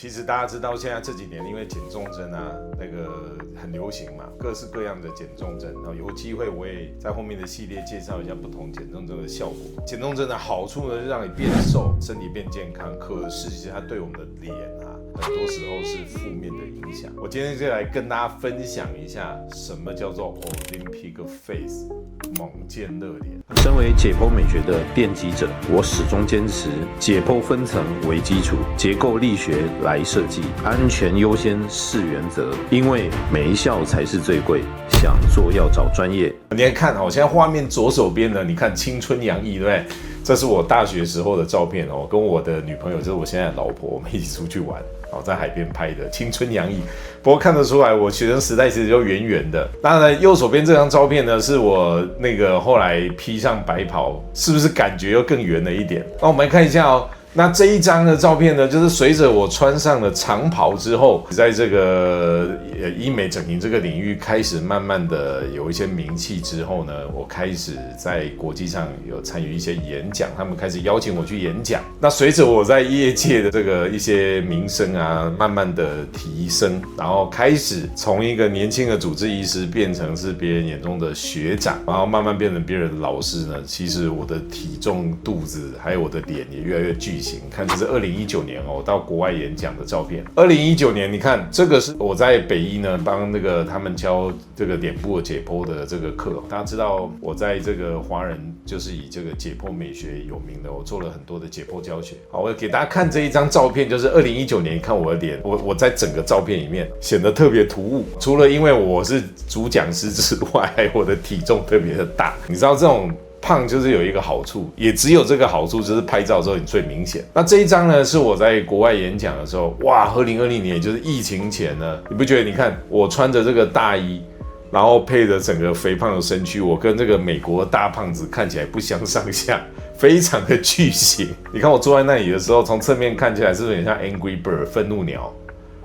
其實大家知道，現在這幾年因為減重針啊，那個很流行嘛，各式各樣的減重針。然後有機会我也在後面的系列介紹一下不同減重針的效果。減重針的好處呢，是讓你變瘦，身體變健康。可是其實它對我們的臉啊，很多時候是負面的影響。我今天就來跟大家分享一下，什麼叫做 Olympic Face 猛健熱臉。身為解剖美學的奠基者，我始終堅持解剖分層為基礎，結構力學來設計，安全優先是原則，因為微笑才是最貴。想做要找專業。你来看哦，现在畫面左手邊呢，你看青春洋溢，对不對？這是我大學時候的照片哦，跟我的女朋友，就是我現在的老婆，我們一起出去玩。在海邊拍的，青春洋溢。不過看得出來，我學生時代其實就圓圓的。當然，右手邊這張照片呢，是我那個後來披上白袍，是不是感覺又更圓了一點？那我們來看一下哦。那這一張的照片呢，就是隨着我穿上了長袍之後，在這個醫美整形這個領域開始慢慢的有一些名氣之後呢，我開始在國際上有參與一些演講，他們開始邀請我去演講。那隨着我在業界的這個一些名聲啊，慢慢的提升，然後開始從一個年輕的主治醫師變成是別人眼中的學長，然後慢慢變成別人的老師呢。其實我的體重、肚子還有我的臉也越來越巨型。看，這是2019年哦，到國外演講的照片。2019年，你看這個是我在北醫呢，幫那個他們教這個臉部的解剖的這個課。大家知道我在這個華人就是以這個解剖美學有名的，我做了很多的解剖教學。好，我給大家看這一張照片，就是2019年，你看我的臉，我在整個照片裡面顯得特別突兀。除了因為我是主講師之外，還有我的體重特別的大。你知道這種胖就是有一個好處，也只有這個好處，就是拍照的時候你最明顯。那這一張呢，是我在國外演講的時候，哇，2020年也就是疫情前呢，你不覺得？你看我穿着這個大衣，然後配着整個肥胖的身軀，我跟這個美國的大胖子看起來不相上下，非常的巨型。你看我坐在那裡的時候，從側面看起來是不是很像 Angry Bird 憤怒鳥？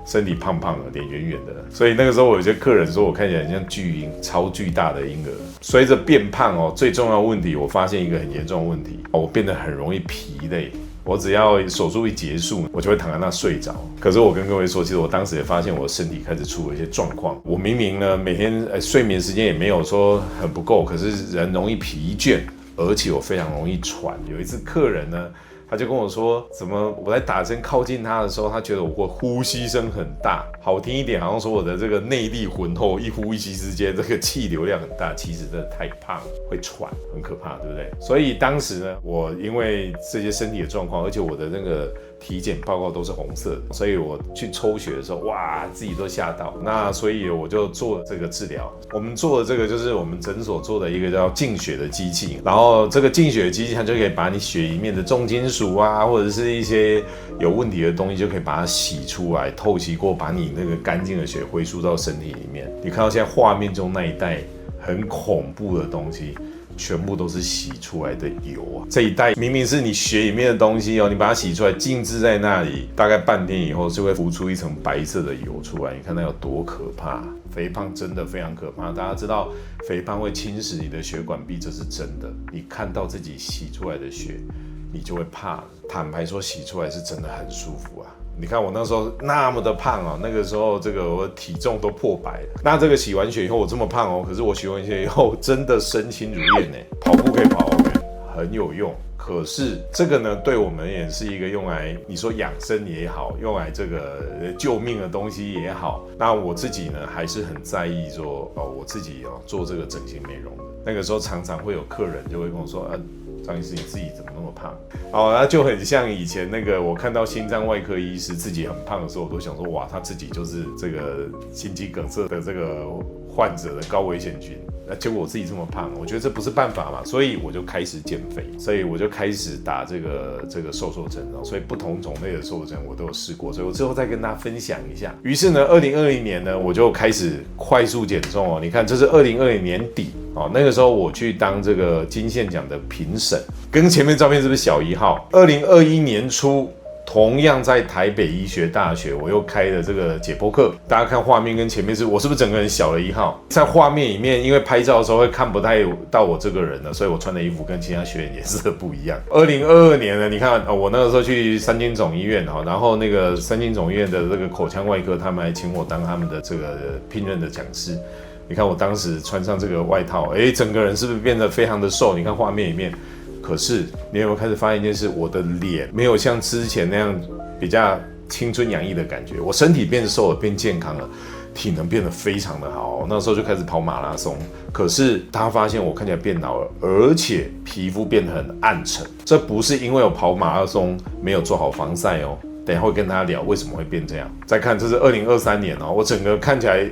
身體胖胖的，臉圓圓的，所以那個時候我有些客人說我看起來很像巨嬰，超巨大的嬰兒。隨着變胖哦，最重要的問題，我發現一個很嚴重的問題，我變得很容易疲累。我只要手術一結束，我就會躺在那睡着。可是我跟各位說，其實我當時也發現我的身體開始出了一些狀況。我明明呢每天睡眠時間也沒有說很不夠，可是人容易疲倦，而且我非常容易喘。有一次客人呢，他就跟我說，怎麼我在打針靠近他的時候，他覺得我呼吸聲很大，好聽一點好像說我的這個內力渾厚，一呼一吸之間這個氣流量很大，其實真的太胖會喘，很可怕，對不對？所以當時呢，我因為這些身體的狀況，而且我的那個體檢報告都是紅色的，所以我去抽血的時候，哇，自己都嚇到。那所以我就做了這個治療。我們做的這個就是我們診所做的一個叫淨血的機器，然後這個淨血的機器它就可以把你血裡面的重金屬啊，或者是一些有問題的東西，就可以把它洗出來，透析過，把你那個乾淨的血回輸到身體裡面。你看到現在畫面中那一袋很恐怖的東西，全部都是洗出來的油啊！這一袋明明是你血裡面的東西哦，你把它洗出來，靜置在那裡，大概半天以後就會浮出一層白色的油出來。你看它有多可怕！肥胖真的非常可怕，大家知道肥胖會侵蝕你的血管壁，這是真的。你看到自己洗出來的血，你就會怕。坦白說，洗出來是真的很舒服啊。你看我那時候那麼的胖哦，那個時候這個我體重都破100了。那這個洗完血以後我這麼胖哦，可是我洗完血以後真的身輕如燕呢，跑步可以跑OK，很有用。可是這個呢，對我們也是一個用來你說養生也好，用來這個救命的東西也好。那我自己呢，還是很在意說我自己做這個整形美容的。那個時候常常會有客人就會跟我說張醫師，你自己怎麼那麼胖？那就很像以前那個我看到心臟外科醫師自己很胖的時候，我都想說哇，他自己就是這個心肌梗塞的這個患者的高危險群。結果我自己這麼胖，我覺得這不是辦法嘛，所以我就開始減肥，所以我就開始打這個瘦針，所以不同種類的瘦針我都有試過，所以我之後再跟大家分享一下。於是呢，2020年呢，我就開始快速減重哦。你看，這是2020年底哦，那個時候我去當這個金線獎的評審，跟前面照片是不是小一號？2021年初同樣在台北醫學大學，我又開了這個解剖課。大家看畫面跟前面我是不是整個人小了1號？在畫面裡面，因為拍照的時候會看不太到我這個人了，所以我穿的衣服跟其他學員顏色不一樣。2022年呢，你看我那個時候去三軍總醫院哈，然後那個三軍總醫院的這個口腔外科，他們還請我當他們的這個聘任的講師。你看我當時穿上這個外套，整個人是不是變得非常的瘦？你看畫面裡面。可是你有沒有開始發現一件事？我的臉沒有像之前那樣比較青春洋溢的感覺，我身體變瘦了，變健康了，體能變得非常的好。那時候就開始跑馬拉松。可是大家發現我看起來變老了，而且皮膚變得很暗沉。這不是因為我跑馬拉松沒有做好防曬哦。等一下會跟大家聊為什麼會變這樣。再看，這是2023年哦，我整個看起來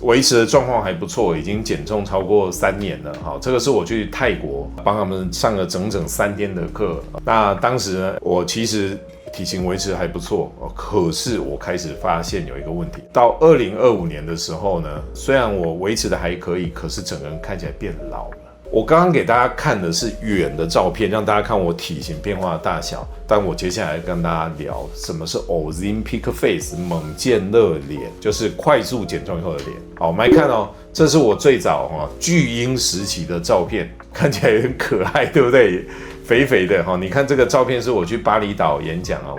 維持的狀況還不錯，已經減重超過3年了。好，這個是我去泰國幫他們上了整整3天的課。那當時呢，我其實體型維持還不錯，可是我開始發現有一個問題。到2025年的時候呢，雖然我維持的還可以，可是整個人看起来變老了。我剛剛給大家看的是遠的照片，讓大家看我體型變化的大小。但我接下來跟大家聊什麼是 Ozempic Face 猛健樂臉，就是快速減重以後的臉。好，我們來看哦，這是我最早巨嬰時期的照片，看起來很可愛，对不對？肥肥的哈，你看這個照片是我去巴厘島演講啊，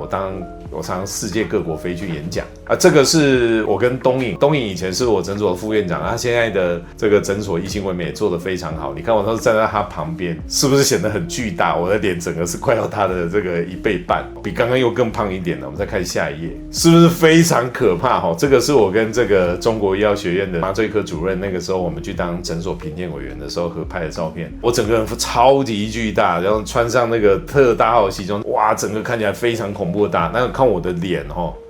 我常世界各國飛去演講啊。這個是我跟東影以前是我診所的副院長，他現在的這個診所伊心唯美也做得非常好。你看我當時站在他旁邊，是不是顯得很巨大？我的臉整個是快要他的這個1倍半，比剛剛又更胖一點了。我們再看下一頁，是不是非常可怕哈？這個是我跟這個中國醫藥學院的麻醉科主任，那個時候我們去當診所評鑑委員的時候合拍的照片。我整個人超級巨大，然後穿上那個特大號西裝，哇，整個看起來非常恐怖的大。那看我的臉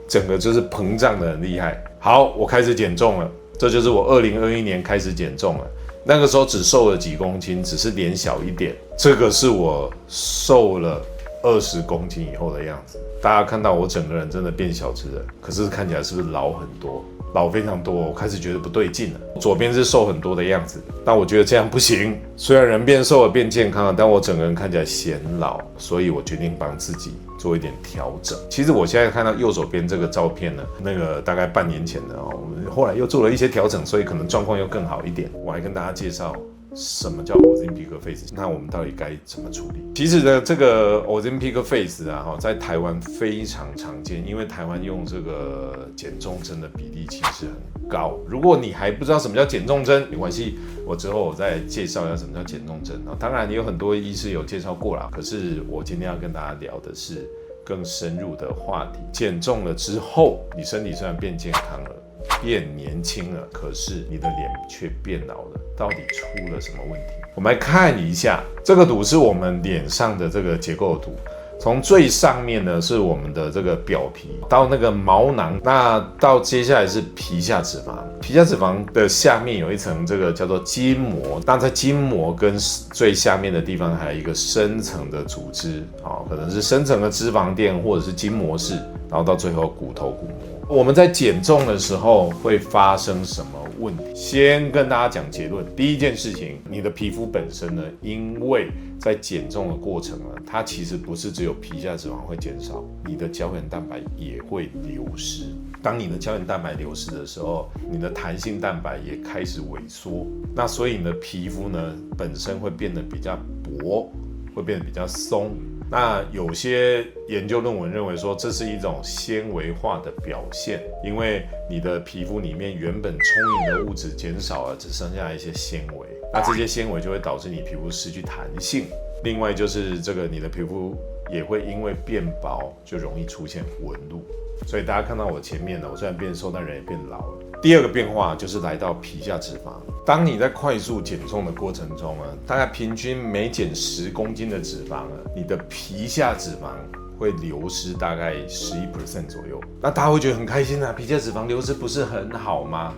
整個就是膨脹的很厲害。好，我開始減重了，這就是我2021年開始減重了。那個時候只瘦了幾公斤，只是臉小一點。這個是我瘦了20公斤以後的樣子。大家看到我整個人真的變小只了，可是看起來是不是老很多？老非常多，我開始覺得不對勁了。左邊是瘦很多的樣子，但我覺得這樣不行。雖然人變瘦了，變健康了，但我整個人看起來顯老，所以我決定幫自己做一點調整。其實我現在看到右手邊這個照片呢，那個大概半年前的我們後來又做了一些調整，所以可能狀況又更好一點。我來跟大家介紹什麼叫 Ozempic Face， 那我們到底該怎麼處理？其實呢，這個 Ozempic Face 在台灣非常常見，因為台灣用這個減重針的比例其實很高。如果你還不知道什麼叫減重針，沒關係，我之後我再介紹一下什麼叫減重針。當然，也有很多醫師有介紹過啦，可是我今天要跟大家聊的是更深入的話題。減重了之後，你身體雖然變健康了，變年輕了，可是你的臉卻變老了，到底出了什麼問題？我們來看一下這個圖，是我們臉上的這個結構圖。從最上面呢是我們的這個表皮，到那個毛囊，那到接下來是皮下脂肪。皮下脂肪的下面有一層这個叫做筋膜，那在筋膜跟最下面的地方還有一個深層的組織，可能是深層的脂肪墊或者是筋膜室，然後到最後骨頭骨膜。我們在減重的時候會發生什麼問題？先跟大家講結論。第一件事情，你的皮膚本身呢，因為在減重的過程呢，它其實不是只有皮下脂肪會減少，你的膠原蛋白也会流失。當你的膠原蛋白流失的時候，你的彈性蛋白也開始萎縮，那所以你的皮膚呢本身會變得比較薄，會變得比較鬆。那有些研究論文認為說，這是一種纖維化的表現，因為你的皮膚裡面原本充盈的物質減少了，只剩下一些纖維，那這些纖維就會導致你皮膚失去彈性。另外就是這個你的皮膚也會因為變薄，就容易出現紋路。所以大家看到我前面呢，我雖然變瘦，但人也變老了。第二個變化就是來到皮下脂肪。當你在快速減重的過程中大概平均每減10公斤的脂肪你的皮下脂肪會流失大概11% 左右。那大家會覺得很開心啊，皮下脂肪流失不是很好嗎？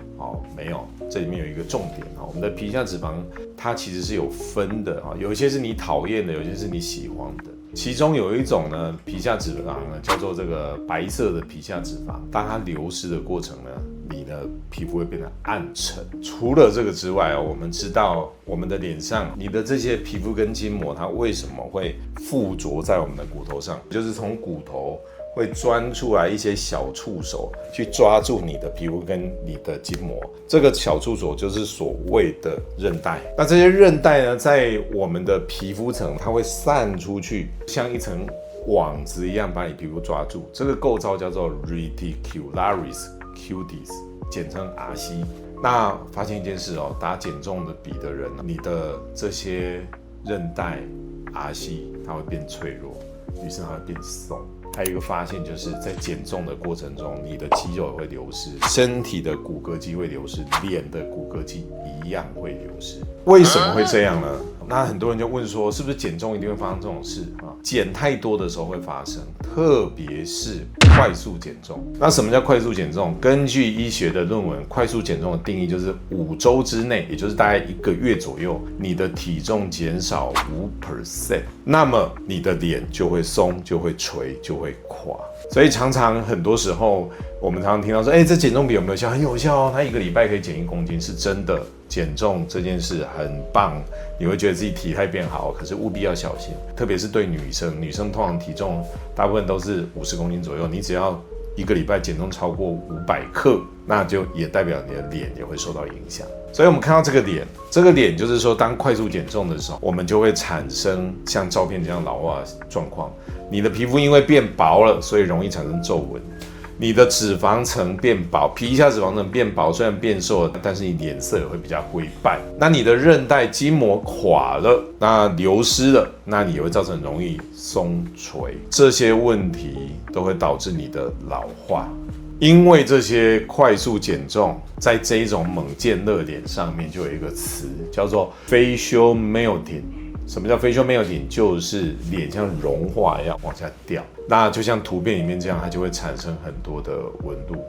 沒有，這裡面有一個重點。我們的皮下脂肪它其實是有分的，有一些是你討厭的，有些是你喜歡的。其中有一種呢，皮下脂肪呢叫做这個白色的皮下脂肪，當它流失的過程呢，你的皮膚會變得暗沉。除了這個之外我們知道我們的臉上，你的這些皮膚跟筋膜，它為什麼會附着在我們的骨頭上？就是從骨頭會鑽出來一些小觸手去抓住你的皮膚跟你的筋膜。這個小觸手就是所謂的韌帶。那這些韌帶呢，在我們的皮膚層，它會散出去，像一層網子一樣把你皮膚抓住。這個構造叫做 reticularis cutis， 簡稱 RC。那發現一件事哦，打減重的比的人，你的這些韌帶 RC 它會變脆弱，於是它會變鬆。還有一個發現，就是在減重的過程中，你的肌肉也會流失，身體的骨骼肌會流失，臉的骨骼肌一樣會流失。為什麼會這樣呢？那很多人就問說，是不是減重一定會發生這種事啊？減太多的時候會發生，特別是快速減重。那什麼叫快速減重？根據醫學的論文，快速減重的定義就是5周之內，也就是大概1個月左右，你的體重減少5%，那麼你的臉就會鬆，就會垂，就會垮。所以常常很多時候，我们常常聽到說，這減重比有沒有效？很有效哦，它1個禮拜可以減1公斤，是真的。減重這件事很棒，你會覺得自己體態變好，可是務必要小心，特別是對女生，女生通常體重大部分都是50公斤左右，你只要1個禮拜減重超過500克，那就也代表你的臉也會受到影響。所以我們看到這個臉就是說，當快速減重的時候，我們就會產生像照片這樣老化的狀況。你的皮膚因為變薄了，所以容易產生皺紋。你的脂肪層變薄，皮下脂肪層變薄，雖然變瘦了，但是你臉色也會比較灰敗。那你的韌帶筋膜垮了，那流失了，那你也會造成容易鬆垂，這些問題都會導致你的老化。因為這些快速減重，在這一種猛健熱臉上面就有一個詞叫做 facial melting。什麼叫 facial melting？ 就是臉像融化一樣往下掉，那就像圖片裡面這樣，它就會產生很多的紋路，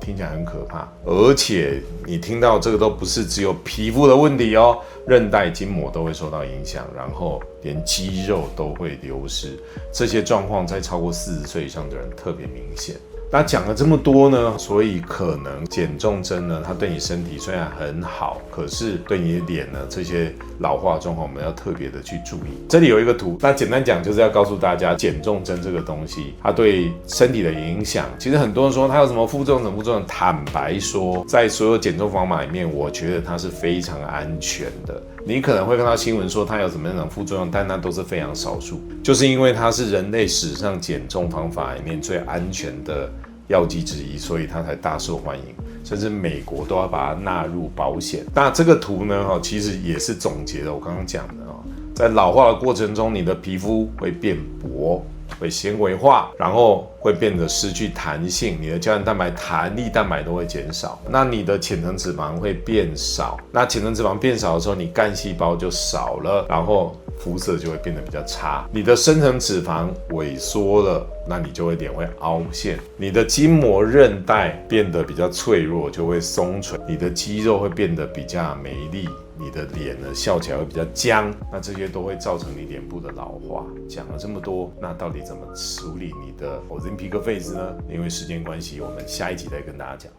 聽起來很可怕。而且你聽到這個都不是只有皮膚的問題哦，韌帶、筋膜都會受到影響，然後連肌肉都會流失。這些狀況在超過40歲以上的人特別明顯。那講了這麼多呢，所以可能減重針呢，它對你身體雖然很好，可是對你的臉呢，這些老化狀況我們要特別的去注意。這裡有一個圖，那簡單講就是要告訴大家，減重針這個東西，它對身體的影響，其實很多人說它有什麼副作用，什麼副作用？坦白說，在所有減重方法裡面，我覺得它是非常安全的。你可能會看到新聞說它有什麼樣的副作用，但那都是非常少數，就是因為它是人類史上減重方法裡面最安全的藥劑之一，所以它才大受歡迎，甚至美國都要把它納入保險。那這個圖呢，其實也是總結了我剛剛講的，在老化的過程中，你的皮膚會變薄，會纖維化，然後會變得失去彈性，你的膠原蛋白、彈力蛋白都會減少，那你的淺層脂肪會變少，那淺層脂肪變少的時候，你幹細胞就少了，然後膚色就會變得比較差，你的深層脂肪萎縮了，那你就會臉會凹陷，你的筋膜韌帶變得比較脆弱，就會鬆垂，你的肌肉會變得比較沒力，你的臉呢笑起來會比較僵，那這些都會造成你臉部的老化。講了這麼多，那到底怎麼處理你的 Ozempic face 呢？因為時間關係，我們下一集再跟大家講。